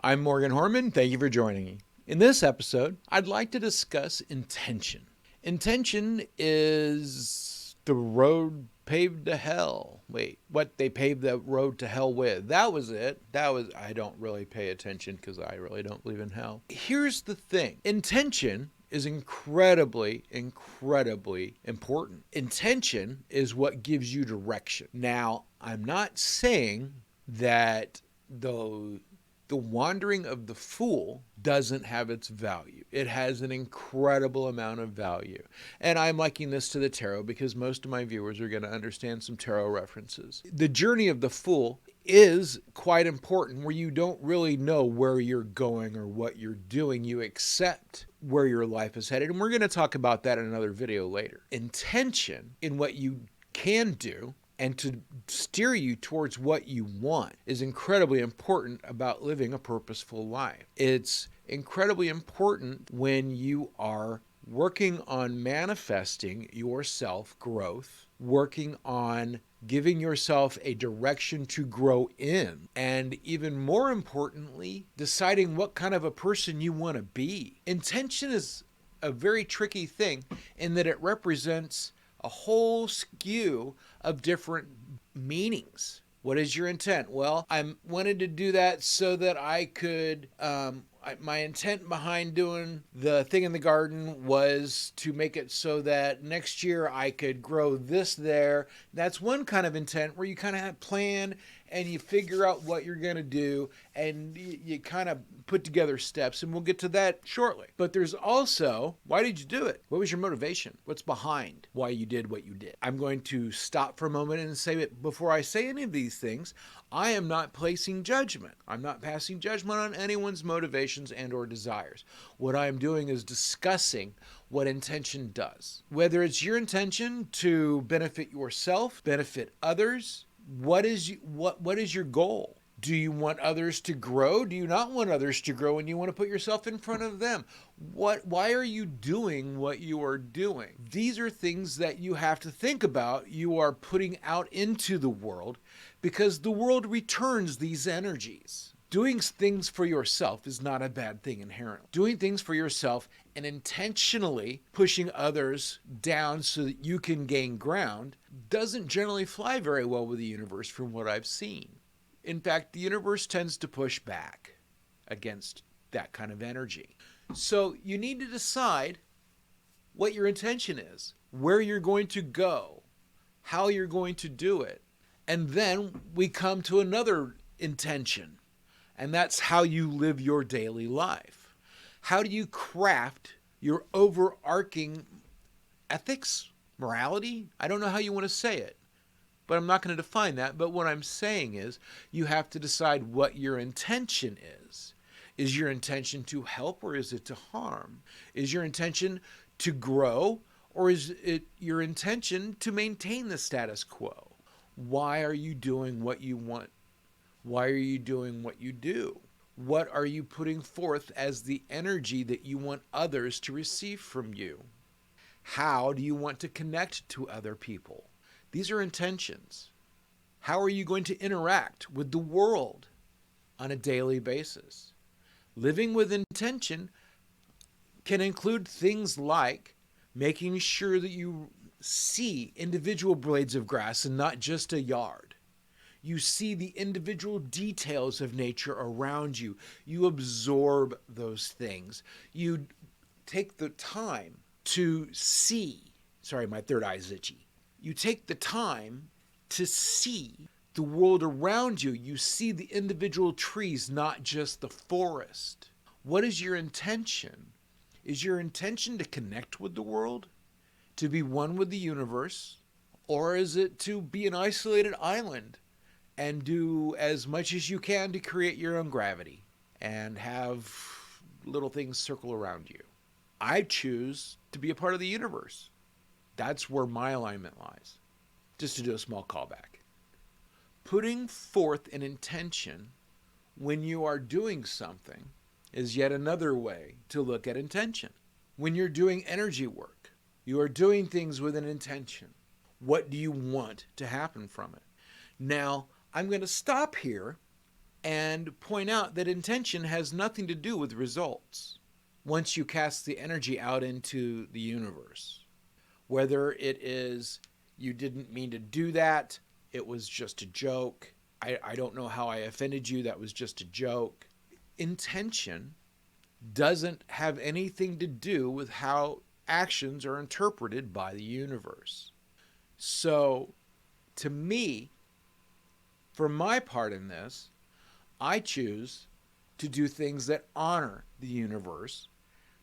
I'm Morgan Hornman. Thank you for joining me. In this episode, I'd like to discuss intention. Intention is the road paved to hell. Wait, what they paved the road to hell with? That was it. I don't really pay attention because I really don't believe in hell. Here's the thing. Intention is incredibly important. Intention is what gives you direction. Now, I'm not saying that the wandering of the fool doesn't have its value. It has an incredible amount of value. And I'm liking this to the tarot because most of my viewers are going to understand some tarot references. The journey of the fool is quite important, where you don't really know where you're going or what you're doing. You accept where your life is headed. And we're going to talk about that in another video later. Intention in what you can do and to steer you towards what you want is incredibly important about living a purposeful life. It's incredibly important when you are working on manifesting your self-growth, working on giving yourself a direction to grow in, and even more importantly, deciding what kind of a person you want to be. Intention is a very tricky thing in that it represents a whole skew of different meanings. What is your intent? Well, I wanted to do that so that I could, my intent behind doing the thing in the garden was to make it so that next year I could grow this there. That's one kind of intent where you kind of have plan and you figure out what you're going to do and you kind of put together steps, and we'll get to that shortly. But there's also, why did you do it? What was your motivation? What's behind why you did what you did? I'm going to stop for a moment and say that before I say any of these things, I am not placing judgment. I'm not passing judgment on anyone's motivations and or desires. What I am doing is discussing what intention does. Whether it's your intention to benefit yourself, benefit others, what is your goal? Do you want others to grow? Do you not want others to grow and you want to put yourself in front of them? Why are you doing what you are doing? These are things that you have to think about. You are putting out into the world because the world returns these energies. Doing things for yourself is not a bad thing inherently. Doing things for yourself and intentionally pushing others down so that you can gain ground doesn't generally fly very well with the universe from what I've seen. In fact, the universe tends to push back against that kind of energy. So you need to decide what your intention is, where you're going to go, how you're going to do it. And then we come to another intention, and that's how you live your daily life. How do you craft your overarching ethics, morality? I don't know how you want to say it, but I'm not going to define that. But what I'm saying is you have to decide what your intention is. Is your intention to help or is it to harm? Is your intention to grow or is it your intention to maintain the status quo? Why are you doing what you want? Why are you doing what you do? What are you putting forth as the energy that you want others to receive from you? How do you want to connect to other people? These are intentions. How are you going to interact with the world on a daily basis? Living with intention can include things like making sure that you see individual blades of grass and not just a yard. You see the individual details of nature around you. You absorb those things. You take the time to see. Sorry, my third eye is itchy. You take the time to see the world around you. You see the individual trees, not just the forest. What is your intention? Is your intention to connect with the world? To be one with the universe? Or is it to be an isolated island and do as much as you can to create your own gravity and have little things circle around you? I choose to be a part of the universe. That's where my alignment lies. Just to do a small callback. Putting forth an intention when you are doing something is yet another way to look at intention. When you're doing energy work, you are doing things with an intention. What do you want to happen from it? Now, I'm going to stop here and point out that intention has nothing to do with results once you cast the energy out into the universe. Whether it is you didn't mean to do that, it was just a joke, I don't know how I offended you, that was just a joke. Intention doesn't have anything to do with how actions are interpreted by the universe. So, to me, for my part in this, I choose to do things that honor the universe,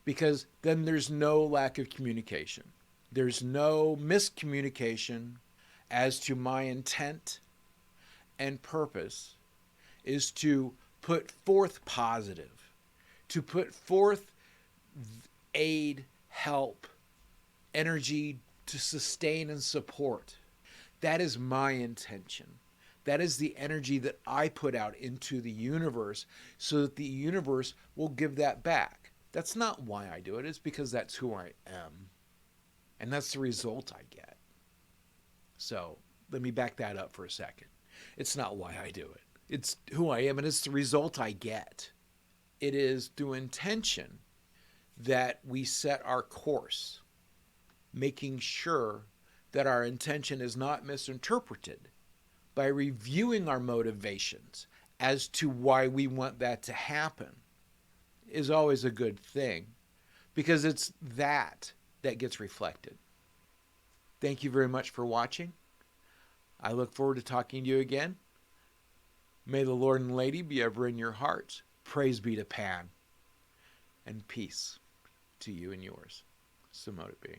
because then there's no lack of communication. There's no miscommunication as to my intent and purpose is to put forth positive, to put forth aid, help, energy to sustain and support. That is my intention. That is the energy that I put out into the universe so that the universe will give that back. That's not why I do it. It's because that's who I am. And that's the result I get. So let me back that up for a second. It's not why I do it. It's who I am, and it's the result I get. It is through intention that we set our course, making sure that our intention is not misinterpreted by reviewing our motivations as to why we want that to happen is always a good thing, because it's that gets reflected. Thank you very much for watching. I look forward to talking to you again. May the Lord and Lady be ever in your hearts. Praise be to Pan. And peace to you and yours. So mote it be.